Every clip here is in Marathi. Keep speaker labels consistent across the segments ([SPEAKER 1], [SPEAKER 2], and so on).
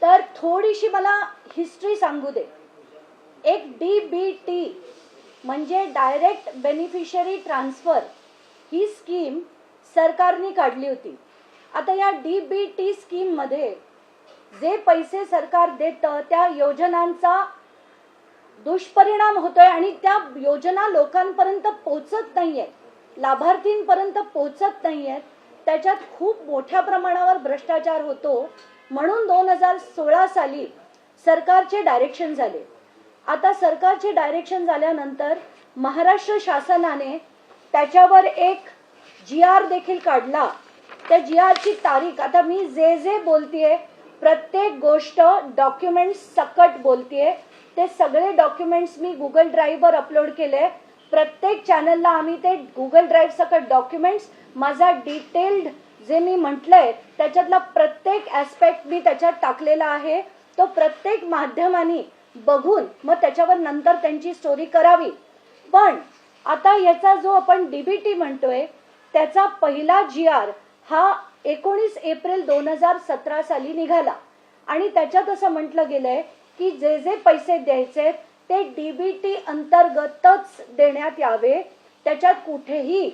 [SPEAKER 1] तर थोडीशी मला हिस्ट्री सांगू दे. एक DBT म्हणजे डायरेक्ट बेनिफिशियरी ट्रान्सफर ही स्कीम सरकारने काढली होती. आता या DBT स्कीम मध्ये जे पैसे सरकार देतं त्या योजनांचा दुष्परिणाम होतोय आणि त्या योजना लोकांपर्यंत पोहोचत नाहीये, लाभार्थींपर्यंत पोहोचत नाहीये. त्याच्यात खूप मोठ्या प्रमाणावर भ्रष्टाचार होतो. म्हणून 2016 साली सरकारचे डायरेक्शन झाले. आता सरकारचे डायरेक्शन झाल्यानंतर महाराष्ट्र शासनाने त्याच्यावर एक GR देखील काढला. त्या GR ची तारीख, आता मी जे बोलतेय प्रत्येक गोष्ट डॉक्युमेंट्स सकट बोलतेय. ते सगळे डॉक्युमेंट्स मी गुगल ड्राईव्हवर अपलोड केले. प्रत्येक चॅनलला आम्ही ते गुगल ड्राईव्ह सकट डॉक्युमेंट्स, माझा डिटेल्ड जे मी म्हटलंय त्याच्यातला प्रत्येक ऍस्पेक्ट मी त्याच्यात टाकलेला आहे. तो प्रत्येक माध्यमांनी बघून मग त्याच्यावर नंतर त्यांची स्टोरी करावी. पण आता याचा जो आपण DBT म्हणतोय त्याचा पहिला GR हा 19 एप्रिल 2017 साली निघाला आणि त्याच्यात असं म्हटलं गेलंय की जे पैसे द्यायचे ते DBT अंतर्गतच देण्यात यावे. त्याच्यात कुठेही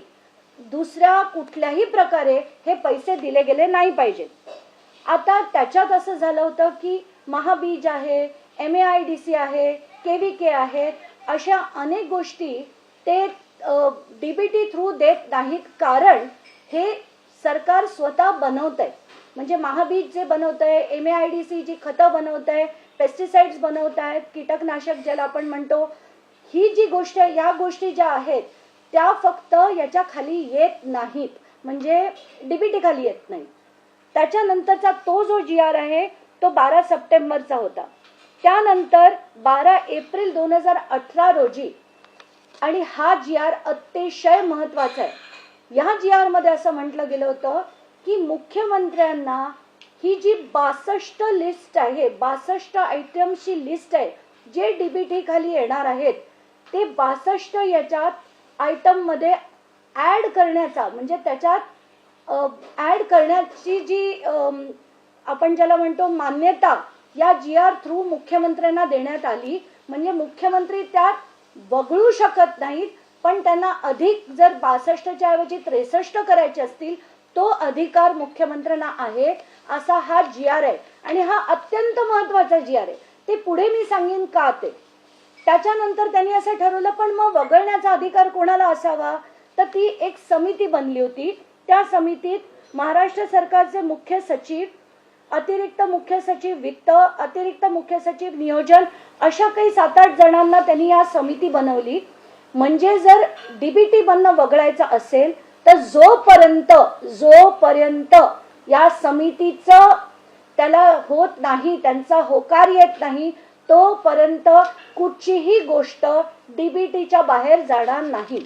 [SPEAKER 1] दुसऱ्या कुठल्याही प्रकारे हे पैसे दिले गेले नाही पाहिजेत. आता त्याच्यात असं झालं होतं की महाबीज आहे, MAIDC आहे, KVK आहे, अशा अनेक गोष्टी ते DBT थ्रू देत नाहीत. कारण हे सरकार स्वतः बनवतंय. म्हणजे महाबीज जे बनवतंय, MAIDC जी खतं बनवतंय, पेस्टिसाइड्स बनवतायत, कीटकनाशक ज्याला आपण म्हणतो, ही जी गोष्ट आहे, या गोष्टी ज्या आहेत त्या फक्त याच्या खाली येत नाहीत, म्हणजे DBT खाली येत नाही. त्याच्यानंतरचा तो जो GR आहे तो 12 सप्टेंबरचा होता. त्यानंतर 12 एप्रिल 2018 रोजी, आणि हा GR अतिशय महत्वाचा आहे. या GR मध्ये असं म्हटलं गेलं होतं की मुख्यमंत्र्यांना ही जी 62 लिस्ट आहे, 62 आयटमची लिस्ट आहे जे DBT खाली येणार आहेत, ते 62 याच्यात आयटम मध्ये ऍड करण्याचा, म्हणजे त्याच्यात ऍड करण्याची जी आपण ज्याला म्हणतो मान्यता या GR थ्रू मुख्यमंत्र्यांना देण्यात आली. म्हणजे मुख्यमंत्री त्यात वगळू शकत नाहीत, पण त्यांना अधिक जर 62च्या ऐवजी 63 करायचे असतील तो अधिकार मुख्यमंत्र्यांना आहे. असा हा GR आहे आणि हा अत्यंत महत्वाचा GR आहे. ते पुढे मी सांगेन का ते. त्याच्यानंतर त्यांनी असं ठरवलं, पण मग वगळण्याचा अधिकार कोणाला असावा, तर ती एक समिती बनली होती. त्या समितीत महाराष्ट्र सरकारचे मुख्य सचिव, अतिरिक्त मुख्य सचिव वित्त, अतिरिक्त मुख्य सचिव नियोजन, अशा काही 7-8 जणांना त्यांनी या समिती बनवली. म्हणजे जर DBT बनणं वगळायचं असेल तर जोपर्यंत या समितीचं त्याला होत नाही, त्यांचा होकार येत नाही, तोपर्यंत कुठचीही गोष्ट DBTच्या बाहेर जाणार नाही.